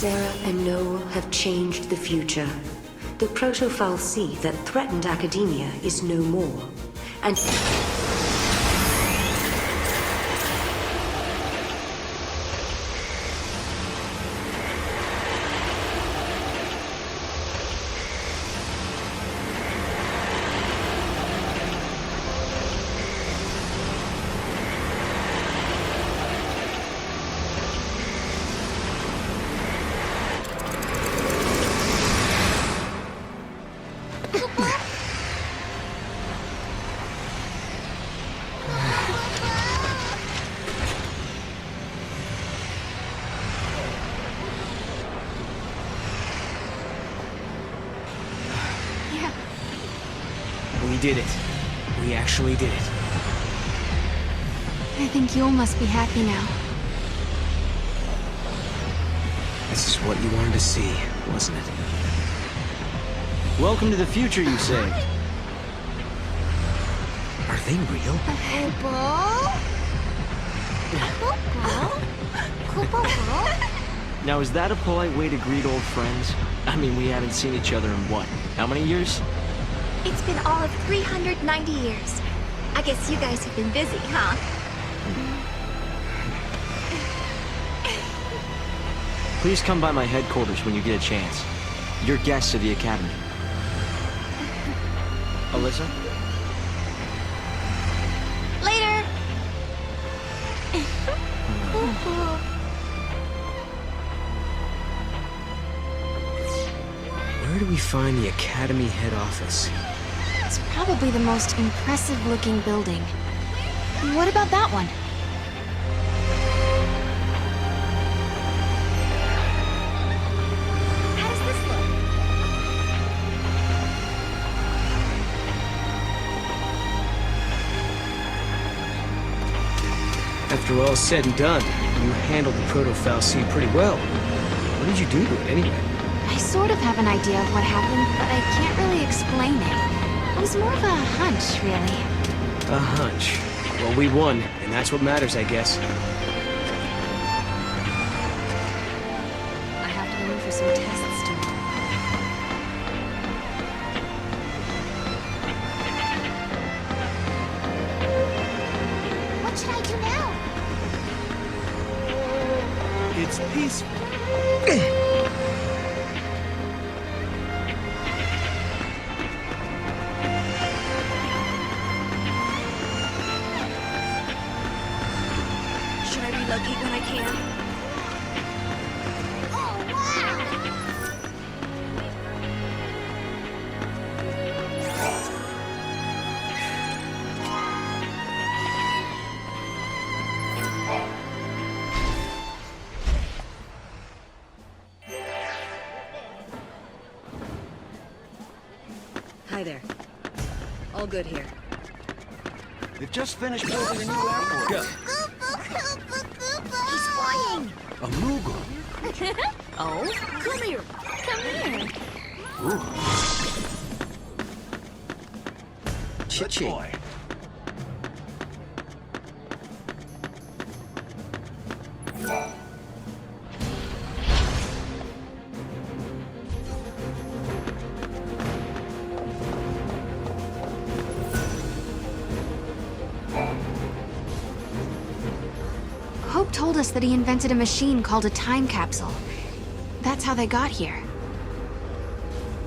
Sarah and Noel have changed the future. The Proto-Fal'Cie that threatened academia is no more. And... We did it. We actually did it. I think Yule must be happy now. This is what you wanted to see, wasn't it? Welcome to the future, you say. Are they real? Now, is that a polite way to greet old friends? I mean, we haven't seen each other in what? How many years? It's been all of 390 years. I guess you guys have been busy, huh? Please come by my headquarters when you get a chance. You're guests of the Academy. Alyssa? Later! Where do we find the Academy head office? It's probably the most impressive-looking building. What about that one? How does this look? After all said and done, you handled the Proto-Fal'Cie pretty well. What did you do to it, anyway? I sort of have an idea of what happened, but I can't really explain it. It was more of a hunch, really. A hunch. Well, we won, and that's what matters, I guess. I have to go in for some tests tomorrow. What should I do now? It's peaceful. Should I relocate when I can? Oh, wow! Hi there. All good here. They've just finished building a new airport. Go. He's flying! A Moogle. Oh, come here. Come here. Good boy. Hope told us that he invented a machine called a time capsule. That's how they got here.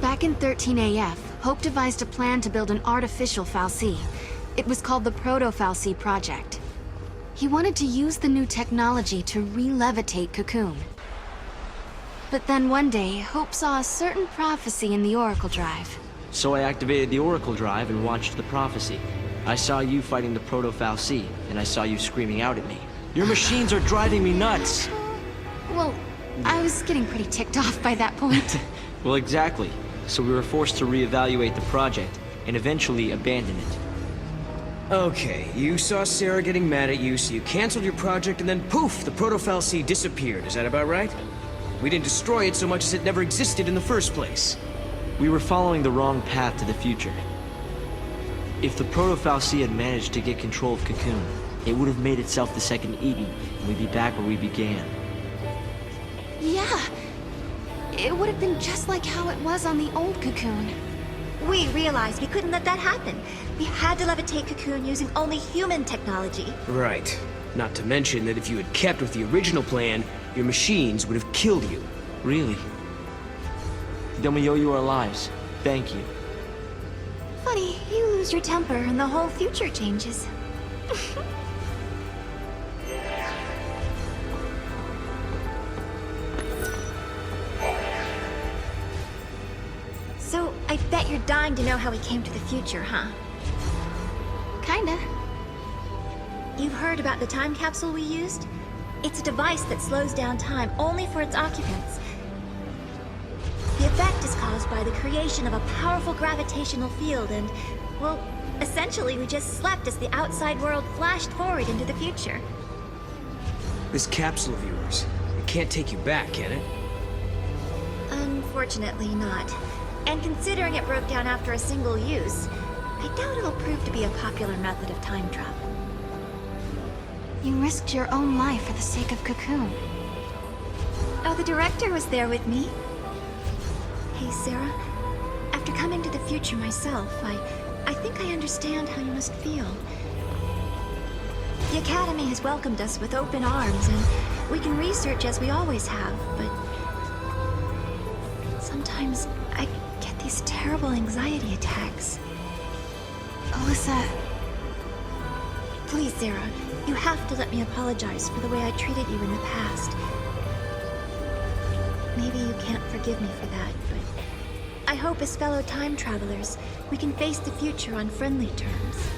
Back in 13 AF, Hope devised a plan to build an artificial Fal'Cie. It was called the Proto-Fal'Cie Project. He wanted to use the new technology to re-levitate Cocoon. But then one day, Hope saw a certain prophecy in the Oracle Drive. So I activated the Oracle Drive and watched the prophecy. I saw you fighting the Proto-Fal'Cie, and I saw you screaming out at me. Your machines are driving me nuts! Well, I was getting pretty ticked off by that point. Well, exactly. So we were forced to reevaluate the project, and eventually abandon it. Okay, you saw Sarah getting mad at you, so you canceled your project, and then poof, the Proto-Fal'Cie disappeared. Is that about right? We didn't destroy it so much as it never existed in the first place. We were following the wrong path to the future. If the Proto-Fal'Cie had managed to get control of Cocoon, it would have made itself the second Eden, and we'd be back where we began. Yeah, it would have been just like how it was on the old Cocoon. We realized we couldn't let that happen. We had to levitate Cocoon using only human technology. Right. Not to mention that if you had kept with the original plan, your machines would have killed you. Really? Then we owe you our lives. Thank you. Funny, you lose your temper and the whole future changes. So, I bet you're dying to know how we came to the future, huh? Kinda. You've heard about the time capsule we used? It's a device that slows down time only for its occupants. The effect is caused by the creation of a powerful gravitational field and, well, essentially we just slept as the outside world flashed forward into the future. This capsule of yours, it can't take you back, can it? Unfortunately not. And considering it broke down after a single use, I doubt it'll prove to be a popular method of time travel. You risked your own life for the sake of Cocoon. Oh, the director was there with me. Hey, Sarah. After coming to the future myself, I think I understand how you must feel. The Academy has welcomed us with open arms, and we can research as we always have, but sometimes I get these terrible anxiety attacks. Alyssa, Please, Sarah, you have to let me apologize for the way I treated you in the past. Maybe you can't forgive me for that, but I hope as fellow time travelers, we can face the future on friendly terms.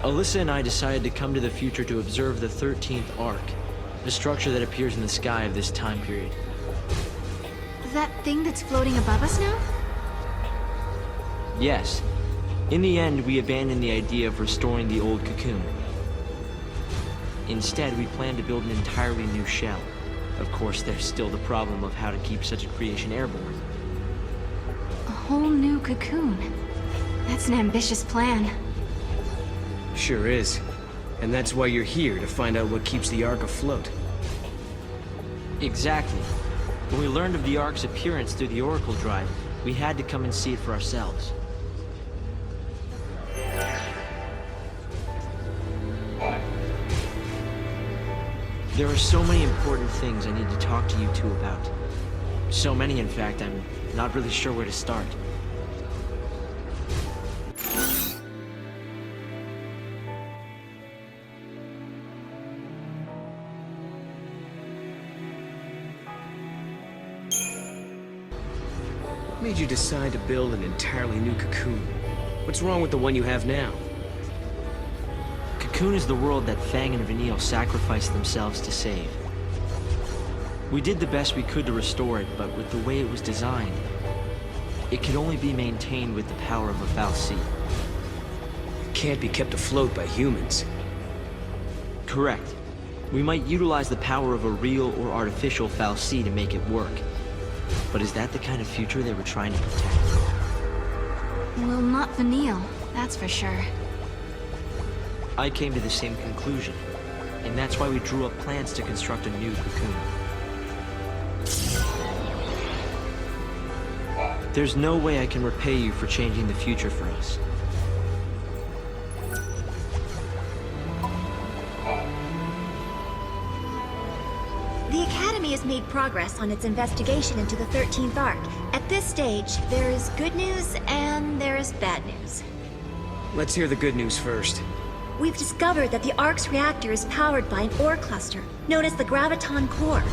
Alyssa and I decided to come to the future to observe the 13th Arc, the structure that appears in the sky of this time period. that thing that's floating above us now? Yes. In the end, we abandoned the idea of restoring the old Cocoon. Instead, we planned to build an entirely new shell. Of course, there's still the problem of how to keep such a creation airborne. A whole new Cocoon. That's an ambitious plan. Sure is. And that's why you're here, to find out what keeps the Ark afloat. Exactly. When we learned of the Ark's appearance through the Oracle Drive, we had to come and see it for ourselves. There are so many important things I need to talk to you two about. So many, in fact, I'm not really sure where to start. What made you decide to build an entirely new Cocoon? What's wrong with the one you have now? Cocoon is the world that Fang and Vanille sacrificed themselves to save. We did the best we could to restore it, but with the way it was designed, it could only be maintained with the power of a fal'Cie. It can't be kept afloat by humans. Correct. We might utilize the power of a real or artificial fal'Cie to make it work. But is that the kind of future they were trying to protect? Well, not Vanille, that's for sure. I came to the same conclusion, and that's why we drew up plans to construct a new Cocoon. There's no way I can repay you for changing the future for us. The Academy has made progress on its investigation into the 13th Arc. At this stage, there is good news and there is bad news. Let's hear the good news first. We've discovered that the Ark's reactor is powered by an ore cluster, known as the Graviton Core.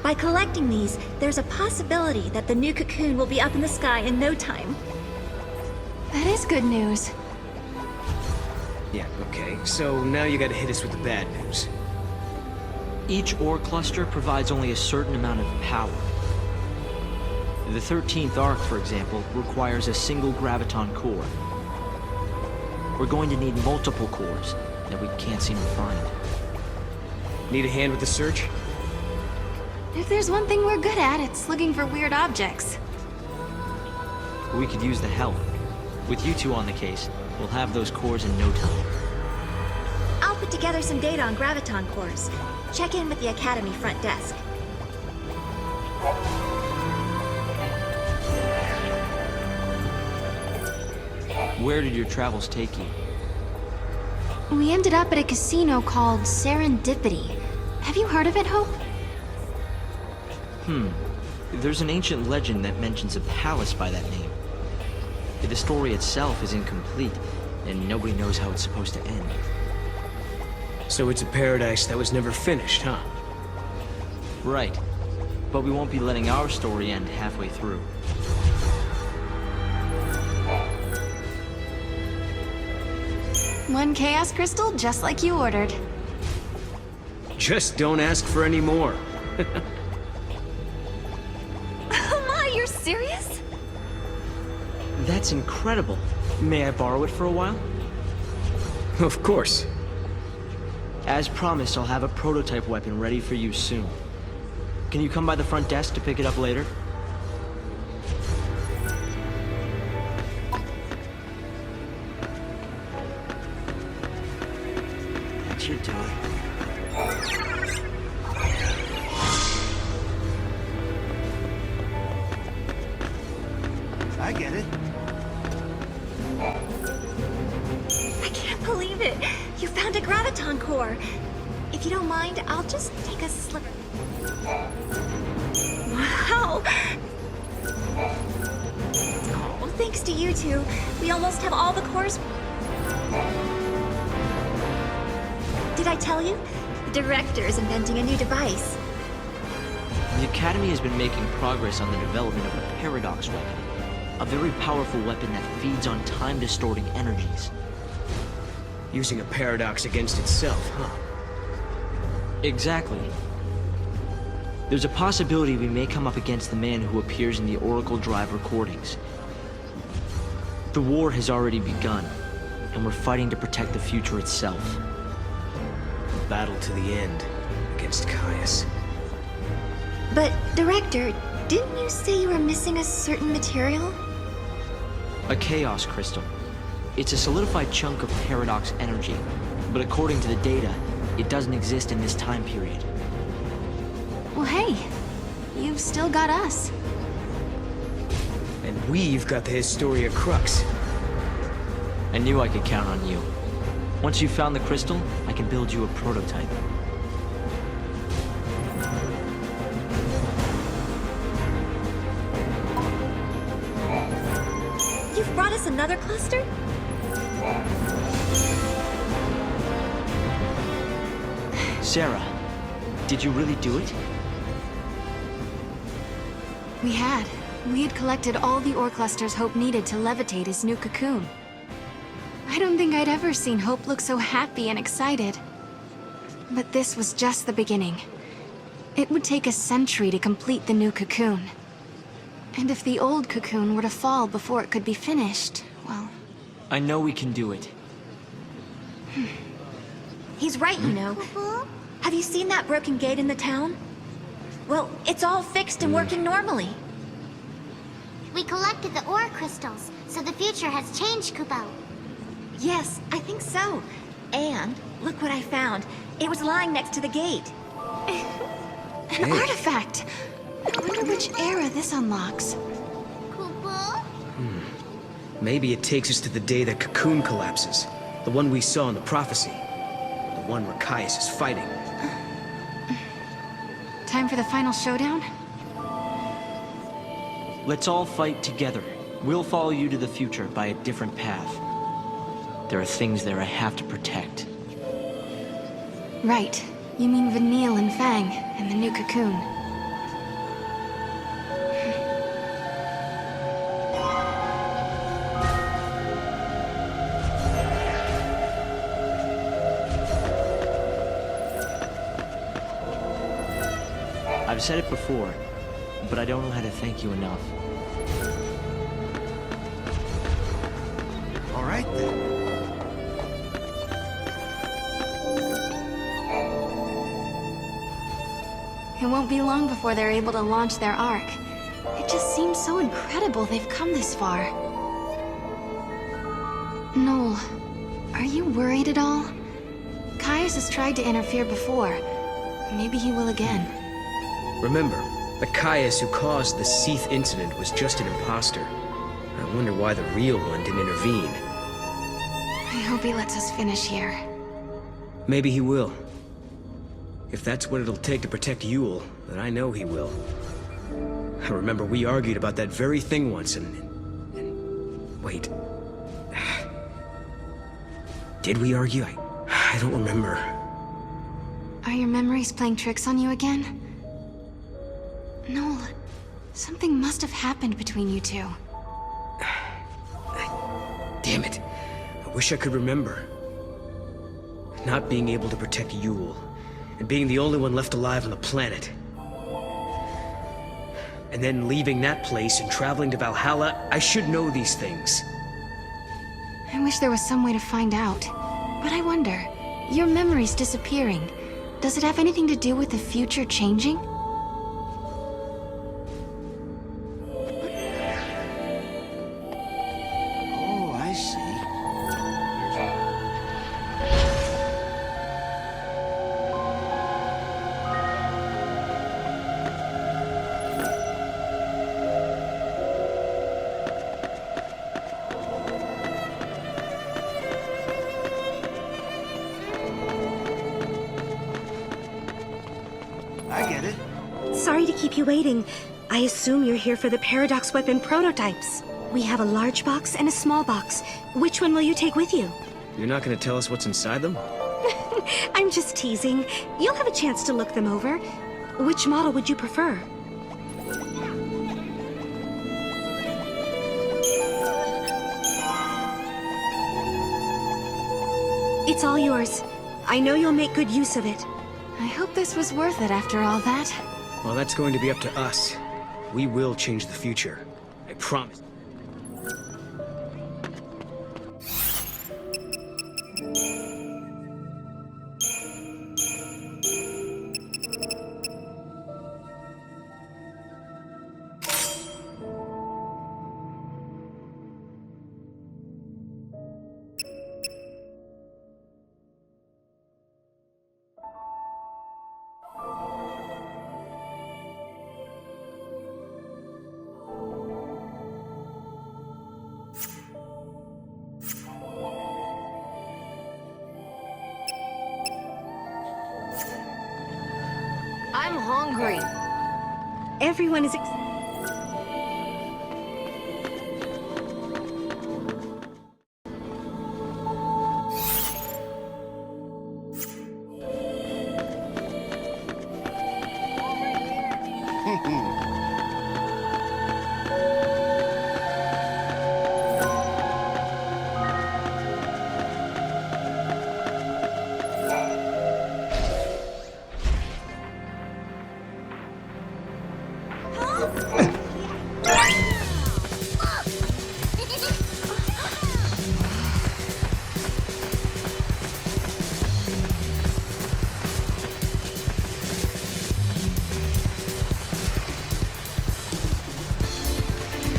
By collecting these, there's a possibility that the new Cocoon will be up in the sky in no time. That is good news. Yeah, okay. So now you gotta hit us with the bad news. Each ore cluster provides only a certain amount of power. The 13th Arc, for example, requires a single Graviton core. We're going to need multiple cores that we can't seem to find. Need a hand with the search? If there's one thing we're good at, it's looking for weird objects. We could use the help. With you two on the case, we'll have those cores in no time. I'll put together some data on graviton cores. Check in with the Academy front desk. Where did your travels take you? We ended up at a casino called Serendipity. Have you heard of it, Hope? There's an ancient legend that mentions a palace by that name. The story itself is incomplete, and nobody knows how it's supposed to end. So it's a paradise that was never finished, huh? Right. But we won't be letting our story end halfway through. One Chaos Crystal, just like you ordered. Just don't ask for any more. Oh my, you're serious? That's incredible. May I borrow it for a while? Of course. As promised, I'll have a prototype weapon ready for you soon. Can you come by the front desk to pick it up later? That should do it. I get it. I can't believe it. You found a graviton core. If you don't mind, I'll just take a slip. Wow. Oh, thanks to you two, we almost have all the cores. Did I tell you? The director is inventing a new device. The Academy has been making progress on the development of a paradox weapon. A very powerful weapon that feeds on time-distorting energies. Using a paradox against itself, huh? Exactly. There's a possibility we may come up against the man who appears in the Oracle Drive recordings. The war has already begun, and we're fighting to protect the future itself. A battle to the end against Caius. But, Director, didn't you say you were missing a certain material? A Chaos Crystal. It's a solidified chunk of paradox energy, but according to the data, it doesn't exist in this time period. Well, hey, you've still got us. And we've got the Historia Crux. I knew I could count on you. Once you've found the crystal, I can build you a prototype. You've brought us another cluster? Sarah, did you really do it? We had. We had collected all the ore clusters Hope needed to levitate his new cocoon. I don't think I'd ever seen Hope look so happy and excited. But this was just the beginning. It would take a century to complete the new cocoon. And if the old cocoon were to fall before it could be finished, well... I know we can do it. He's right, you know. Have you seen that broken gate in the town? Well, it's all fixed and working normally. We collected the ore crystals, so the future has changed, Kupo. Yes, I think so. And look what I found. It was lying next to the gate. An artifact! I wonder which era this unlocks. Kupo? Maybe it takes us to the day that Cocoon collapses. The one we saw in the prophecy. The one where Caius is fighting. Time for the final showdown? Let's all fight together. We'll follow you to the future by a different path. There are things there I have to protect. Right. You mean Vanille and Fang, and the new cocoon. I've said it before, but I don't know how to thank you enough. All right, then. It won't be long before they're able to launch their Ark. It just seems so incredible they've come this far. Noel, are you worried at all? Caius has tried to interfere before. Maybe he will again. Remember, the Caius who caused the Seath incident was just an imposter. I wonder why the real one didn't intervene. I hope he lets us finish here. Maybe he will. If that's what it'll take to protect Yule, then I know he will. I remember we argued about that very thing once and wait. Did we argue? I don't remember. Are your memories playing tricks on you again? Noel, something must have happened between you two. Damn it. I wish I could remember. Not being able to protect Yule, and being the only one left alive on the planet. And then leaving that place and traveling to Valhalla, I should know these things. I wish there was some way to find out. But I wonder, your memories disappearing, does it have anything to do with the future changing? Oh, I see. I get it. Sorry to keep you waiting. I assume you're here for the Paradox weapon prototypes. We have a large box and a small box. Which one will you take with you? You're not gonna tell us what's inside them? I'm just teasing. You'll have a chance to look them over. Which model would you prefer? It's all yours. I know you'll make good use of it. I hope this was worth it after all that. Well, that's going to be up to us. We will change the future. I promise. I'm hungry. Everyone is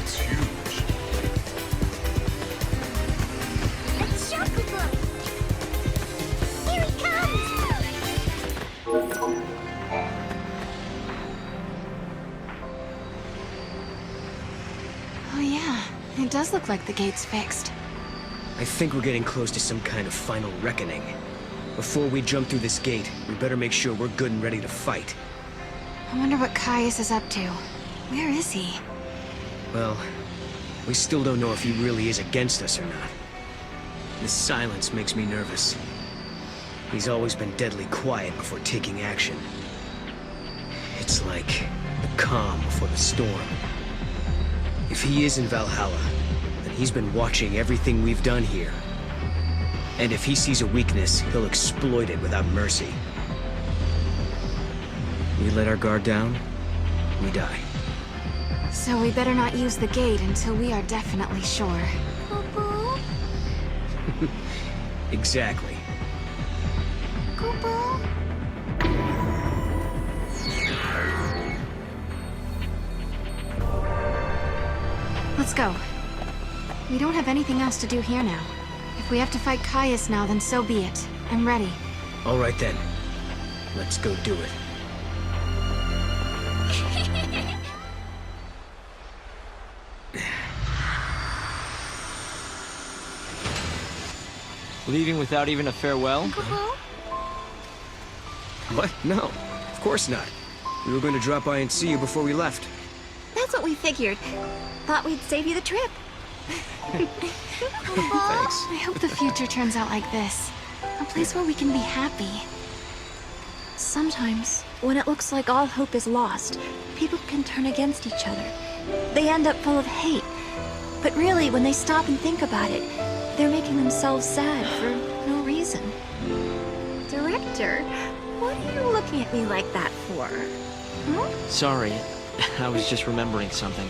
It's huge. It's Shakubo! Here he comes! Oh yeah, it does look like the gate's fixed. I think we're getting close to some kind of final reckoning. Before we jump through this gate, we better make sure we're good and ready to fight. I wonder what Caius is up to. Where is he? Well, we still don't know if he really is against us or not. This silence makes me nervous. He's always been deadly quiet before taking action. It's like the calm before the storm. If he is in Valhalla, then he's been watching everything we've done here. And if he sees a weakness, he'll exploit it without mercy. We let our guard down, we die. So we better not use the gate until we are definitely sure. Kupo? Exactly. Kupo? Let's go. We don't have anything else to do here now. If we have to fight Caius now, then so be it. I'm ready. All right then. Let's go do it. Leaving without even a farewell? What? No, of course not. We were going to drop by and see you before we left. That's what we figured. Thought we'd save you the trip. Thanks. I hope the future turns out like this. A place where we can be happy. Sometimes, when it looks like all hope is lost, people can turn against each other. They end up full of hate. But really, when they stop and think about it, they're making themselves sad for no reason. Director, what are you looking at me like that for? Sorry, I was just remembering something.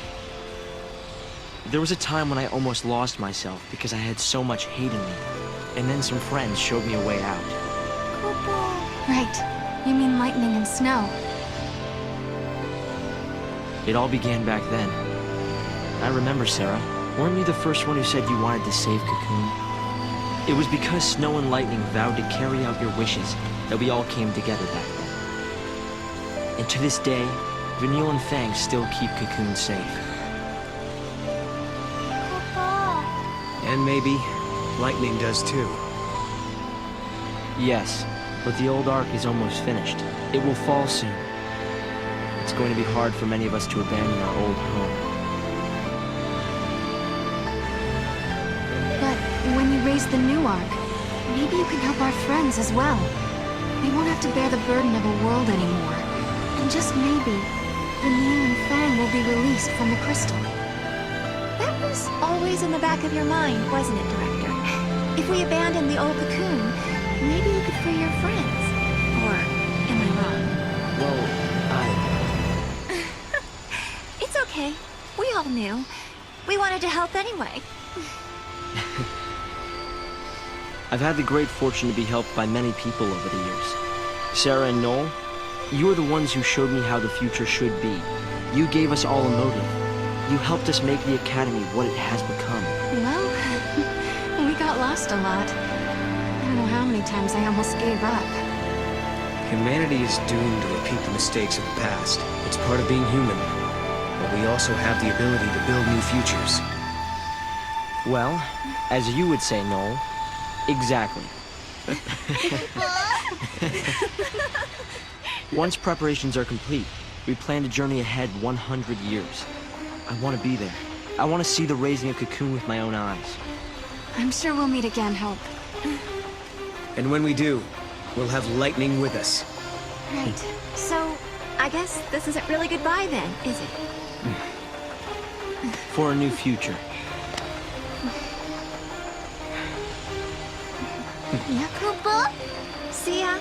There was a time when I almost lost myself because I had so much hate in me. And then some friends showed me a way out. Right. You mean lightning and snow. It all began back then. I remember, Sarah. Weren't you the first one who said you wanted to save Cocoon? It was because Snow and Lightning vowed to carry out your wishes that we all came together back then. And to this day, Vanille and Fang still keep Cocoon safe. And maybe Lightning does too. Yes, but the old Ark is almost finished. It will fall soon. It's going to be hard for many of us to abandon our old home. But when you raise the new Ark, maybe you can help our friends as well. They won't have to bear the burden of a world anymore. And just maybe, Vanille and Fang will be released from the crystal. That was always in the back of your mind, wasn't it, Director? If we abandon the old Cocoon, maybe you could free your friends. Or am I wrong? Well, It's okay. We all knew. We wanted to help anyway. I've had the great fortune to be helped by many people over the years. Sarah and Noel, you are the ones who showed me how the future should be. You gave us all a motive. You helped us make the Academy what it has become. Well, we got lost a lot. I don't know how many times I almost gave up. Humanity is doomed to repeat the mistakes of the past. It's part of being human. But we also have the ability to build new futures. Well, as you would say, Noel, exactly. Once preparations are complete, we plan to journey ahead 100 years. I want to be there. I want to see the raising of Cocoon with my own eyes. I'm sure we'll meet again, Hope. And when we do, we'll have Lightning with us. Right. So, I guess this isn't really goodbye then, is it? For a new future. Yakubo? See ya.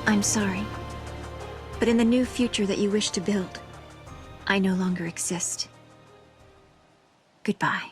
I'm sorry, but in the new future that you wish to build, I no longer exist. Goodbye.